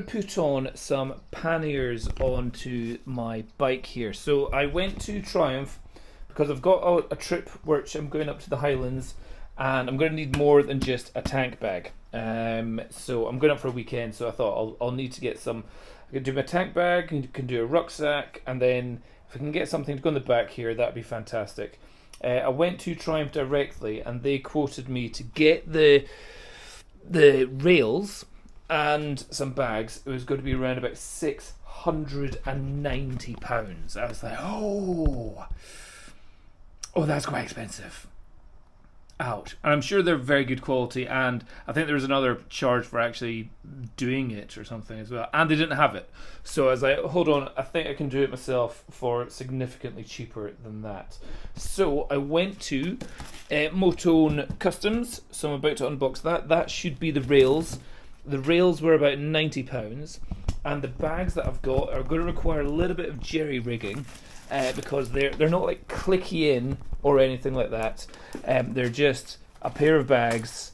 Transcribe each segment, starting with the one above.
to put on some panniers onto my bike here. So I went to Triumph because I've got a trip which I'm going up to the Highlands, and I'm going to need more than just a tank bag. So I'm going up for a weekend, so I thought I'll need to get some. I can do my tank bag, and can do a rucksack, and then if I can get something to go in the back here, that'd be fantastic. I went to Triumph directly, and they quoted me to get the rails and some bags. It was going to be around about £690. I was like, oh, that's quite expensive. Out. And I'm sure they're very good quality, and I think there was another charge for actually doing it or something as well, and they didn't have it. So I was like, hold on, I think I can do it myself for significantly cheaper than that. So I went to Motone Customs, so I'm about to unbox that. That should be the rails. The rails were about £90, and the bags that I've got are going to require a little bit of jerry rigging, because they're not like clicky in or anything like that. They're just a pair of bags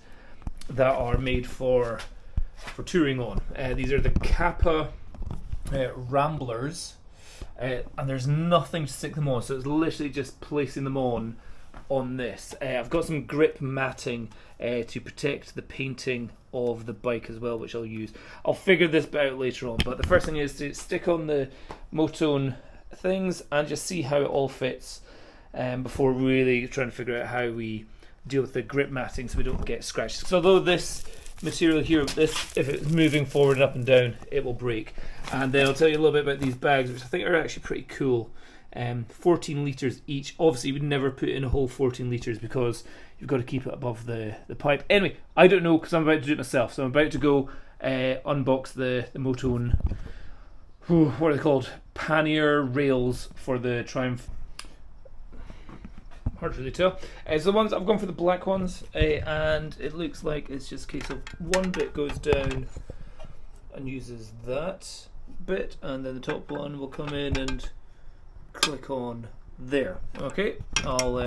that are made for touring on. These are the Kappa Ramblers, and there's nothing to stick them on, so it's literally just placing them on this. I've got some grip matting to protect the painting of the bike as well, which I'll use. I'll figure this bit out later on, but the first thing is to stick on the Motone things and just see how it all fits, before really trying to figure out how we deal with the grip matting so we don't get scratches. So although this material here, if it's moving forward and up and down, it will break. And then I'll tell you a little bit about these bags, which I think are actually pretty cool. 14 litres each. Obviously, you would never put in a whole 14 litres because you've got to keep it above the pipe. Anyway, I don't know because I'm about to do it myself. So I'm about to go unbox the Motone, what are they called? Pannier rails for the Triumph. Hard to really tell. So the ones I've gone for the black ones, and it looks like it's just a case of one bit goes down and uses that bit, and then the top one will come in and click on there. Okay, I'll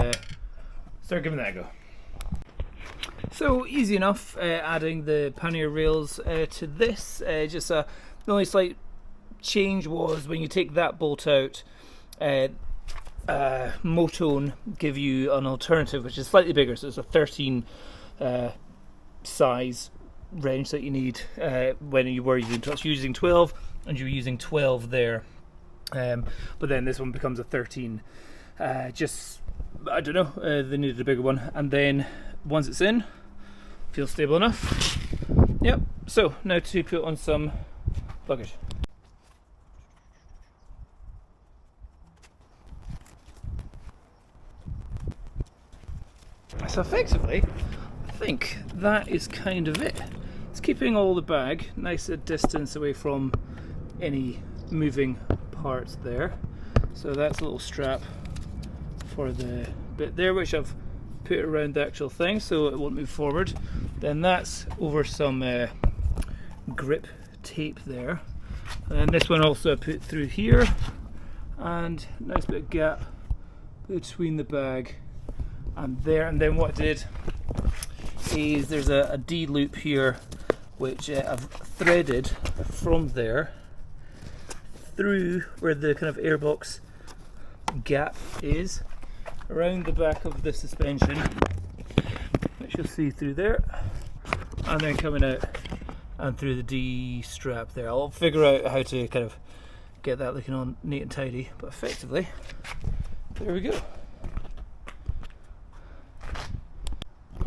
start giving that a go. So easy enough adding the pannier rails to this. The only slight change was when you take that bolt out, Motone give you an alternative which is slightly bigger, so it's a 13 size wrench that you need when you were using 12, and you're using 12 there, but then this one becomes a 13. I don't know, they needed a bigger one, and then once it's in, feels stable enough. Yep, so now to put on some luggage. So effectively, I think that is kind of it. It's keeping all the bag nice at distance away from any moving parts there. So that's a little strap for the bit there, which I've put around the actual thing so it won't move forward. Then that's over some grip tape there. And then this one also I put through here, and nice bit of gap between the bag and there. And then what I did is there's a D loop here which I've threaded from there through where the kind of airbox gap is, around the back of the suspension, which you'll see through there, and then coming out and through the D strap there. I'll figure out how to kind of get that looking on neat and tidy, but effectively there we go.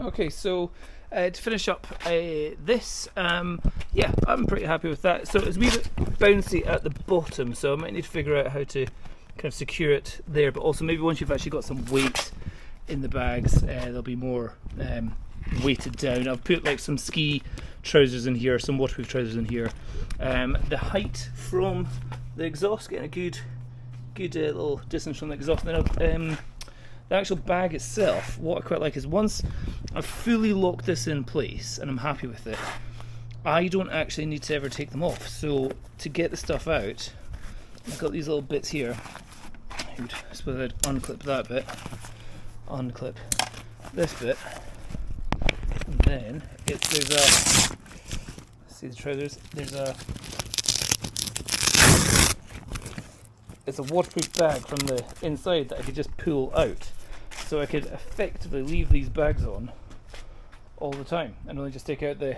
Okay, so to finish up this, yeah, I'm pretty happy with that. So it's a wee bit bouncy at the bottom, so I might need to figure out how to kind of secure it there, but also maybe once you've actually got some weight in the bags, they'll be more weighted down. I've put like some ski trousers in here, some waterproof trousers in here. The height from the exhaust, getting a good little distance from the exhaust. And then the actual bag itself, what I quite like is once I've fully locked this in place and I'm happy with it, I don't actually need to ever take them off. So to get the stuff out, I've got these little bits here. I suppose I'd unclip that bit, unclip this bit, and then there's a, see the trousers, there's a it's a waterproof bag from the inside that I could just pull out, so I could effectively leave these bags on all the time and only just take out the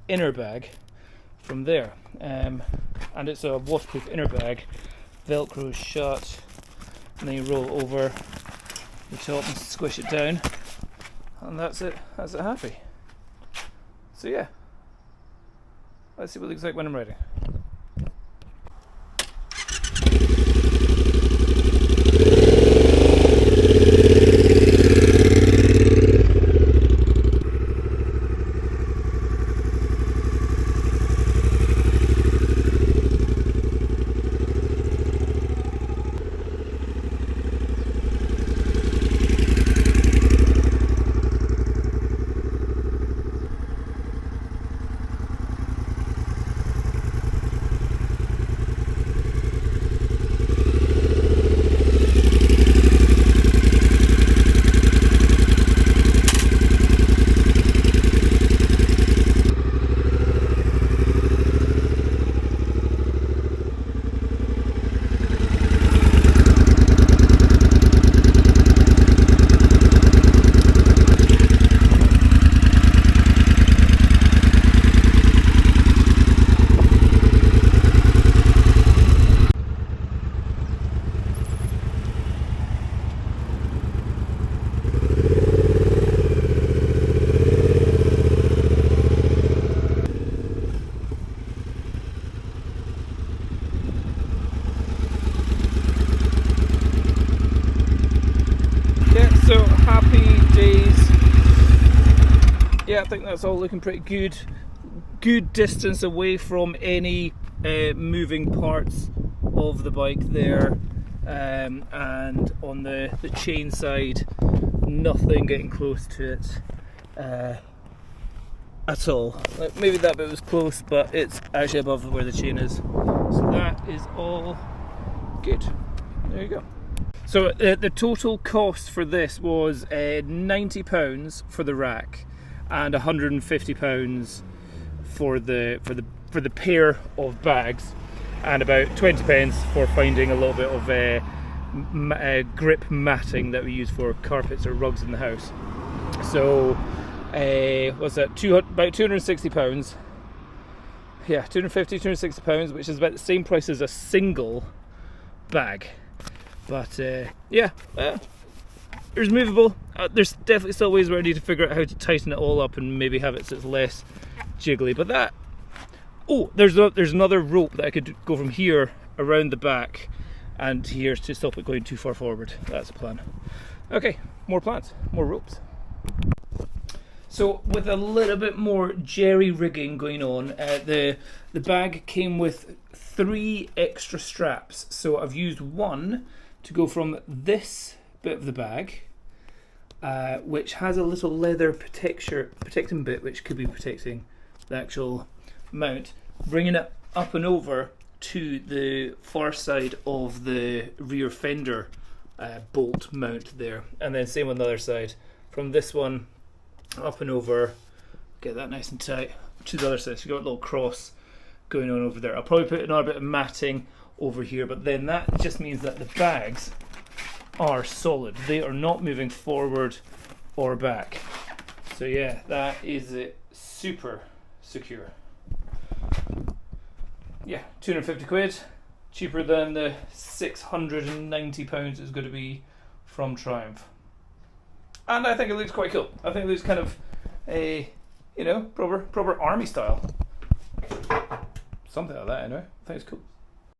inner bag from there. And it's a waterproof inner bag, velcro shut, and then you roll over the top and squish it down, and that's it happy. So yeah, let's see what it looks like when I'm riding. So happy days. Yeah, I think that's all looking pretty good. Good distance away from any moving parts of the bike there, and on the chain side, nothing getting close to it at all. Like, maybe that bit was close, but it's actually above where the chain is. So that is all good. There you go. So the total cost for this was £90 for the rack and £150 for the pair of bags, and about £20 for finding a little bit of grip matting that we use for carpets or rugs in the house. So what's that? About £260. Yeah, £250, £260, which is about the same price as a single bag. But yeah, it's movable. There's definitely still ways where I need to figure out how to tighten it all up and maybe have it so it's less jiggly. But that, there's another rope that I could go from here around the back and here to stop it going too far forward. That's the plan. Okay, more plans, more ropes. So with a little bit more jerry rigging going on, the bag came with 3 extra straps. So I've used one to go from this bit of the bag, which has a little leather protecting bit which could be protecting the actual mount, bringing it up and over to the far side of the rear fender bolt mount there, and then same on the other side, from this one up and over, get that nice and tight to the other side. So you've got a little cross going on over there. I'll probably put another bit of matting over here, but then that just means that the bags are solid. They are not moving forward or back. So yeah, that is it. Super secure. Yeah, £250, cheaper than the £690 it's going to be from Triumph. And I think it looks quite cool. I think it looks kind of a, proper army style. Something like that anyway. I think it's cool.